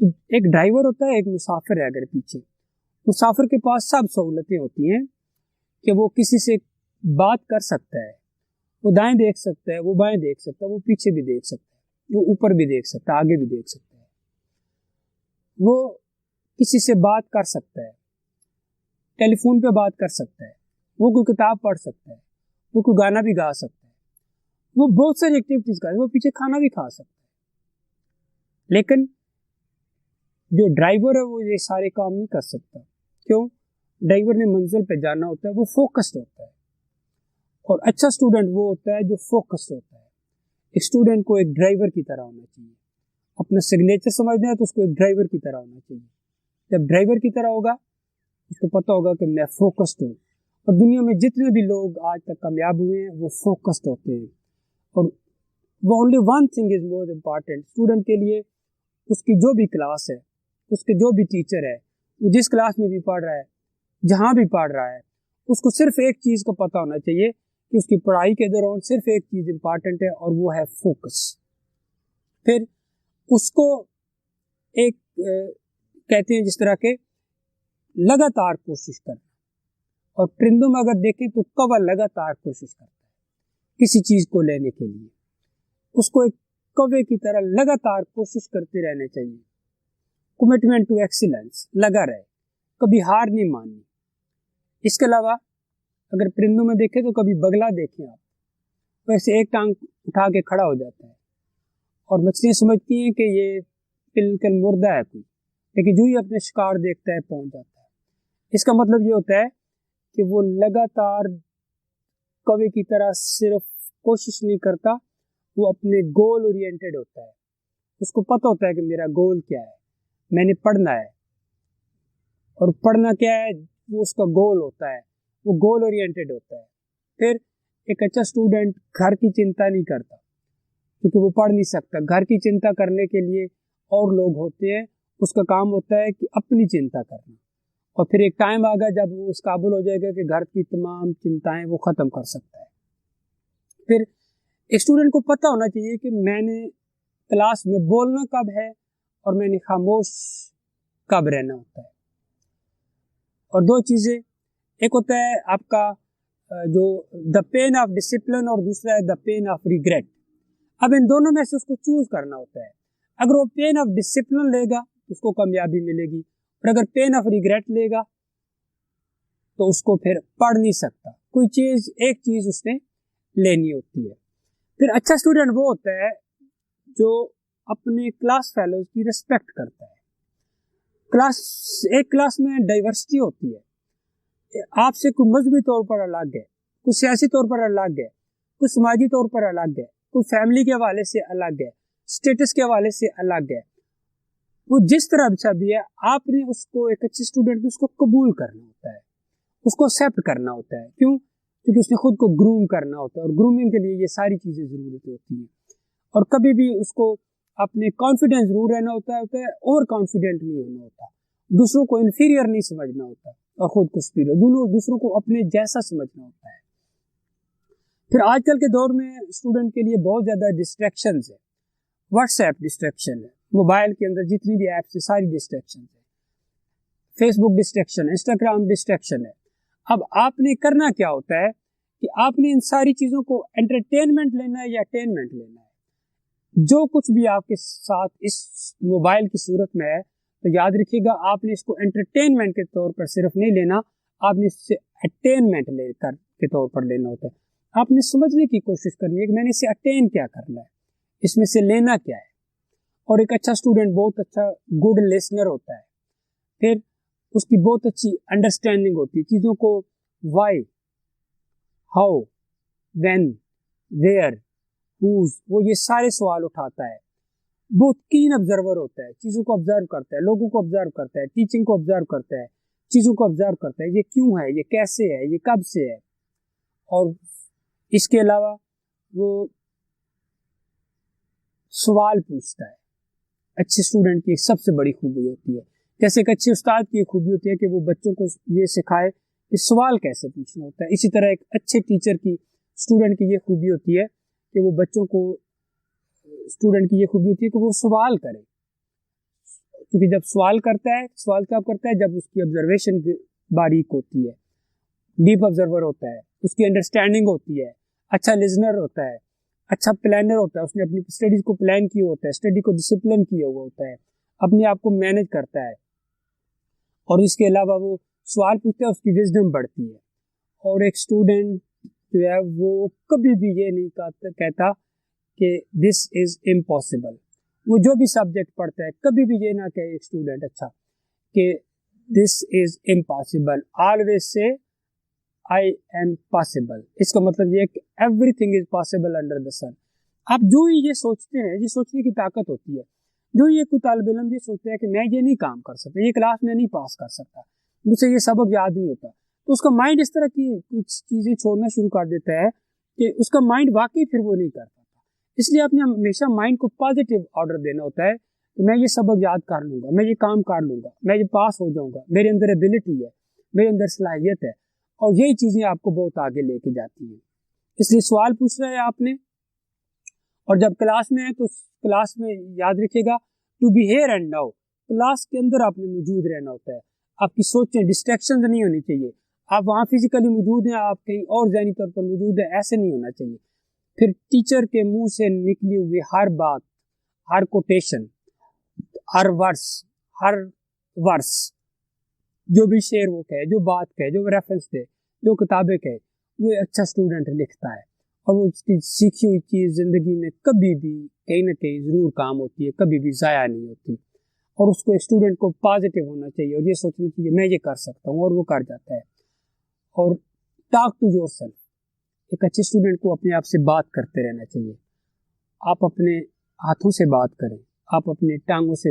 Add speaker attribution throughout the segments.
Speaker 1: تو ایک ڈرائیور ہوتا ہے، ایک مسافر ہے. اگر پیچھے مسافر کے پاس سب سہولتیں ہوتی ہیں کہ وہ کسی سے بات کر سکتا ہے، وہ دائیں دیکھ سکتا ہے، وہ بائیں دیکھ سکتا ہے، وہ پیچھے بھی دیکھ سکتا ہے، وہ اوپر بھی دیکھ سکتا ہے، آگے بھی دیکھ سکتا ہے، وہ کسی سے بات کر سکتا ہے، ٹیلی فون پہ بات کر سکتا ہے، وہ کوئی کتاب پڑھ سکتا ہے، وہ کوئی گانا بھی گا سکتا ہے، وہ بہت ساری ایکٹیویٹیز کر، وہ پیچھے کھانا بھی کھا سکتا ہے. لیکن جو ڈرائیور ہے وہ یہ سارے کام نہیں کر سکتا. کیوں؟ ڈرائیور نے منزل پہ جانا ہوتا ہے، وہ فوکسڈ ہوتا ہے. اور اچھا اسٹوڈنٹ وہ ہوتا ہے جو فوکسڈ ہوتا ہے. ایک اسٹوڈنٹ کو ایک ڈرائیور کی طرح ہونا چاہیے. اپنا سگنیچر سمجھنا ہے تو اس کو ایک ڈرائیور کی طرح ہونا چاہیے. جب ڈرائیور کی طرح ہوگا اس کو پتہ ہوگا کہ میں فوکسڈ ہوں. اور دنیا میں جتنے بھی لوگ آج تک کامیاب ہوئے ہیں وہ فوکسڈ ہوتے ہیں. اور وہ only one thing is more important student کے لیے. اس کی جو بھی کلاس ہے، اس کے جو بھی ٹیچر ہے، وہ جس کلاس میں بھی پڑھ رہا ہے، جہاں بھی پڑھ رہا ہے، اس کو صرف ایک چیز کا پتہ ہونا چاہیے کہ اس کی پڑھائی کے دوران صرف ایک چیز امپارٹنٹ ہے اور وہ ہے فوکس. پھر اس کو ایک کہتے ہیں جس طرح کے لگاتار کوشش کرنا. اور پرندوں میں اگر دیکھیں تو کوا لگاتار کوشش کرتا ہے کسی چیز کو لینے کے لیے. اس کو ایک کوے کی طرح لگاتار کوشش کرتے رہنا چاہیے. کمٹمنٹ ٹو ایکسیلنس، لگا رہے، کبھی ہار نہیں ماننی. اس کے علاوہ اگر پرندوں میں دیکھیں تو کبھی بگلا دیکھیں آپ، ویسے ایک ٹانگ اٹھا کے کھڑا ہو جاتا ہے اور مچھلیاں سمجھتی ہیں کہ یہ بالکل مردہ ہے کوئی، لیکن جو ہی اپنے شکار دیکھتا ہے پہنچ جاتا ہے. اس کا مطلب یہ ہوتا ہے کہ وہ لگاتار کوے کی طرح صرف کوشش نہیں کرتا، وہ اپنے گول اورینٹڈ ہوتا ہے. اس کو پتہ ہوتا ہے کہ میرا گول کیا ہے، میں نے پڑھنا ہے. اور پڑھنا کیا ہے، وہ اس کا گول ہوتا ہے، وہ گول اورینٹڈ ہوتا ہے. پھر ایک اچھا اسٹوڈنٹ گھر کی چنتا نہیں کرتا کیونکہ وہ پڑھ نہیں سکتا. گھر کی چنتا کرنے کے لیے اور لوگ ہوتے ہیں، اس کا کام ہوتا ہے کہ اپنی چنتا کرنا. اور پھر ایک ٹائم آگا جب وہ اس قابل ہو جائے گا کہ گھر کی تمام چنتائیں وہ ختم کر سکتا ہے. پھر ایک اسٹوڈنٹ کو پتہ ہونا چاہیے کہ میں نے کلاس میں بولنا کب ہے اور میں نے خاموش کب رہنا ہوتا ہے. اور دو چیزیں، ایک ہوتا ہے آپ کا جو دا پین آف ڈسپلن اور دوسرا ہے دا پین آف ریگریٹ. اب ان دونوں میں سے اس کو چوز کرنا ہوتا ہے. اگر وہ پین آف ڈسپلن لے گا اس کو کامیابی ملے گی، اور اگر پین آف ریگریٹ لے گا تو اس کو پھر پڑھ نہیں سکتا. کوئی چیز ایک چیز اس نے لینی ہوتی ہے. پھر اچھا اسٹوڈنٹ وہ ہوتا ہے جو اپنے کلاس فیلوز کی ریسپیکٹ کرتا ہے. ایک کلاس میں ڈائیورسٹی ہوتی ہے. آپ سے کوئی مذہبی طور پر الگ ہے، کوئی سیاسی طور پر الگ ہے، کوئی سماجی طور پر الگ ہے، کوئی فیملی کے حوالے سے الگ ہے، اسٹیٹس کے حوالے سے الگ ہے. وہ جس طرح اچھا بھی ہے، آپ نے اس کو ایک اچھے اسٹوڈنٹ میں اس کو قبول کرنا ہوتا ہے، اس کو ایکسیپٹ کرنا ہوتا ہے. کیوں؟ کیونکہ اس نے خود کو گروم کرنا ہوتا ہے، اور گرومنگ کے لیے یہ ساری چیزیں ضرورت ہوتی ہیں. اور کبھی بھی اس کو اپنے کانفیڈنس ضرور رہنا ہوتا ہے، اوور کانفیڈنٹ نہیں ہونا ہوتا. دوسروں کو انفیریئر نہیں سمجھنا ہوتا اور خود کو سپیریئر، دونوں دوسروں کو اپنے جیسا سمجھنا ہوتا ہے. پھر آج کل کے دور میں اسٹوڈنٹ کے لیے بہت زیادہ ڈسٹریکشنز ہے. واٹس ایپ ڈسٹریکشن ہے، موبائل کے اندر جتنی بھی ایپس ہیں ساری ڈسٹریکشن ہے. فیس بک ڈسٹریکشن ہے، انسٹاگرام ڈسٹریکشن ہے. اب آپ نے کرنا کیا ہوتا ہے کہ آپ نے ان ساری چیزوں کو انٹرٹینمنٹ لینا ہے یا اٹینمنٹ لینا ہے. جو کچھ بھی آپ کے ساتھ اس موبائل کی صورت میں ہے تو یاد رکھیے گا آپ نے اس کو انٹرٹینمنٹ کے طور پر صرف نہیں لینا، آپ نے اس سے اٹینمنٹ لے کر کے طور پر لینا ہوتا ہے. آپ نے سمجھنے کی کوشش کرنی ہے کہ میں نے اسے اٹین کیا کرنا ہے، اس میں سے لینا کیا ہے. اور ایک اچھا اسٹوڈنٹ بہت اچھا گڈ لسنر ہوتا ہے. پھر اس کی بہت اچھی انڈرسٹینڈنگ ہوتی ہے چیزوں کو، why, how, when, where, whose, وہ یہ سارے سوال اٹھاتا ہے. بہت کین آبزرور ہوتا ہے، چیزوں کو آبزرو کرتا ہے، لوگوں کو آبزرو کرتا ہے، ٹیچنگ کو آبزرو کرتا ہے، چیزوں کو آبزرو کرتا ہے، یہ کیوں ہے، یہ کیسے ہے، یہ کب سے ہے. اور اس کے علاوہ وہ سوال پوچھتا ہے. اچھے اسٹوڈنٹ کی سب سے بڑی خوبی ہوتی ہے، جیسے ایک اچھے استاد کی خوبی ہوتی ہے کہ وہ بچوں کو یہ سکھائے کہ سوال کیسے پوچھنا ہوتا ہے. اسی طرح ایک اچھے ٹیچر کی اسٹوڈنٹ کی یہ خوبی ہوتی ہے کہ وہ بچوں کو، اسٹوڈنٹ کی یہ خوبی ہوتی ہے کہ وہ سوال کرے. کیونکہ جب سوال کب کرتا ہے؟ جب اس کی آبزرویشن باریک ہوتی ہے، ڈیپ آبزرور ہوتا ہے، اس کی انڈرسٹینڈنگ ہوتی ہے، اچھا لزنر ہوتا ہے، اچھا پلانر ہوتا ہے، اس نے اپنی اسٹڈیز کو پلان کیا ہوتا ہے، اسٹڈی کو ڈسپلن کیا ہوا ہوتا ہے، اپنے آپ کو مینج کرتا ہے، اور اس کے علاوہ وہ سوال پوچھتا ہے، اس کی وزڈم بڑھتی ہے. اور ایک اسٹوڈنٹ جو ہے وہ کبھی بھی یہ نہیں کہتا کہ دس از امپاسبل. وہ جو بھی سبجیکٹ پڑھتا ہے کبھی بھی یہ نہ کہے ایک اسٹوڈنٹ اچھا کہ دس is impossible, always say I am possible. اس کا مطلب یہ ہے کہ everything is possible under the sun. آپ جو ہی یہ سوچتے ہیں، یہ سوچنے کی طاقت ہوتی ہے. جو یہ کوئی طالب علم یہ سوچتا ہے کہ میں یہ نہیں کام کر سکتا، یہ کلاس میں نہیں پاس کر سکتا، مجھ سے یہ سبق یاد نہیں ہوتا، تو اس کا مائنڈ اس طرح کی کچھ چیزیں چھوڑنا شروع کر دیتا ہے کہ اس کا مائنڈ واقعی پھر وہ نہیں کر پاتا. اس لیے آپ نے ہمیشہ مائنڈ کو پازیٹیو آرڈر دینا ہوتا ہے کہ میں یہ سبق یاد کر لوں گا، میں یہ کام کر لوں گا، میں یہ پاس ہو جاؤں گا، میرے اندر ایبلٹی ہے، میرے اندر صلاحیت ہے. اور یہی چیزیں آپ کو بہت آگے لے کے جاتی ہیں. اس لیے سوال پوچھ رہا ہے آپ نے، اور جب کلاس میں ہے تو کلاس میں یاد رکھیے گا to be here and now. Class کے اندر آپ نے موجود رہنا ہوتا ہے. آپ کی سوچیں ڈسٹریکشن نہیں ہونی چاہیے. آپ وہاں فزیکلی موجود ہیں، آپ کہیں اور ذہنی طور پر موجود ہیں، ایسے نہیں ہونا چاہیے. پھر ٹیچر کے منہ سے نکلی ہوئی ہر بات، ہر کوٹیشن، ہر ورس جو بھی شعر وہ کہے، جو بات کہے، جو ریفرنس دے، جو کتابیں کہے، وہ اچھا اسٹوڈنٹ لکھتا ہے. اور وہ اس کی سیکھی ہوئی چیز زندگی میں کبھی بھی کہیں نہ کہیں ضرور کام ہوتی ہے، کبھی بھی ضائع نہیں ہوتی. اور اس کو ایک اسٹوڈنٹ کو پازیٹیو ہونا چاہیے اور یہ سوچنا چاہیے میں یہ کر سکتا ہوں، اور وہ کر جاتا ہے. اور ٹاک ٹو یور سیلف. ایک اچھے اسٹوڈنٹ کو اپنے آپ سے بات کرتے رہنا چاہیے. آپ اپنے ہاتھوں سے بات کریں، آپ اپنے ٹانگوں سے،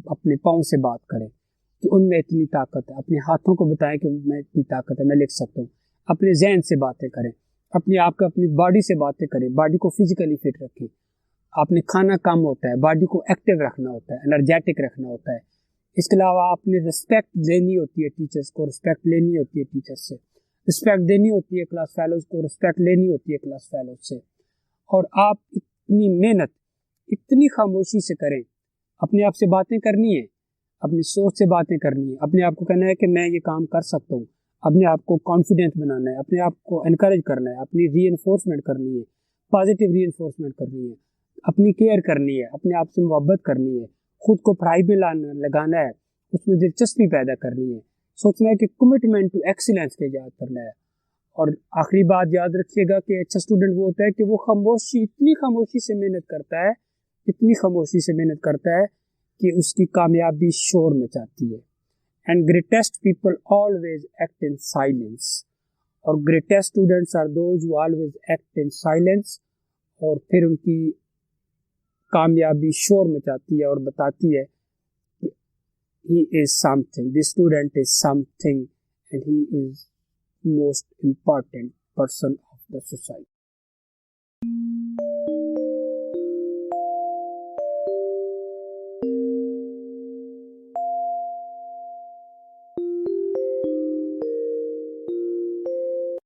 Speaker 1: اپنے پاؤں سے بات کریں کہ ان میں اتنی طاقت ہے. اپنے ہاتھوں کو بتائیں کہ میں اتنی طاقت ہے، میں لکھ سکتا ہوں. اپنے ذہن سے باتیں کریں، اپنے آپ کو، اپنی باڈی سے باتیں کریں، باڈی کو فزیکلی فٹ رکھیں. آپ نے کھانا کم ہوتا ہے، باڈی کو ایکٹیو رکھنا ہوتا ہے، انرجیٹک رکھنا ہوتا ہے. اس کے علاوہ آپ نے رسپیکٹ دینی ہوتی ہے ٹیچرس کو، رسپیکٹ لینی ہوتی ہے ٹیچرس سے، رسپیکٹ دینی ہوتی ہے کلاس فیلوز کو، رسپیکٹ لینی ہوتی ہے کلاس فیلوز سے. اور آپ اتنی محنت اتنی خاموشی سے کریں. اپنے آپ سے باتیں کرنی ہے، اپنی سوچ سے باتیں کرنی ہے، اپنے آپ کو کہنا ہے کہ میں یہ کام کر سکتا ہوں، اپنے آپ کو کانفیڈنٹ بنانا ہے، اپنے آپ کو انکریج کرنا ہے، اپنی ری انفورسمنٹ کرنی ہے، پازیٹیو ری انفورسمنٹ کرنی ہے، اپنی کیئر کرنی ہے، اپنے آپ سے محبت کرنی ہے، خود کو پڑھائی میں لگانا ہے، اس میں دلچسپی پیدا کرنی ہے، سوچنا ہے کہ کمٹمنٹ ٹو ایکسیلنس کے یاد کرنا ہے. اور آخری بات یاد رکھیے گا کہ اچھا اسٹوڈنٹ وہ ہوتا ہے کہ وہ اتنی خاموشی سے محنت کرتا ہے، اتنی خاموشی سے محنت کرتا ہے کہ اس کی کامیابی شور مچاتی ہے. And greatest people always act in silence. اور greatest students are those who always act in silence. اور پھر ان کی کامیابی شور مچاتی ہے اور بتاتی ہے کہ he is something, this student is something, and he is most important person of the society.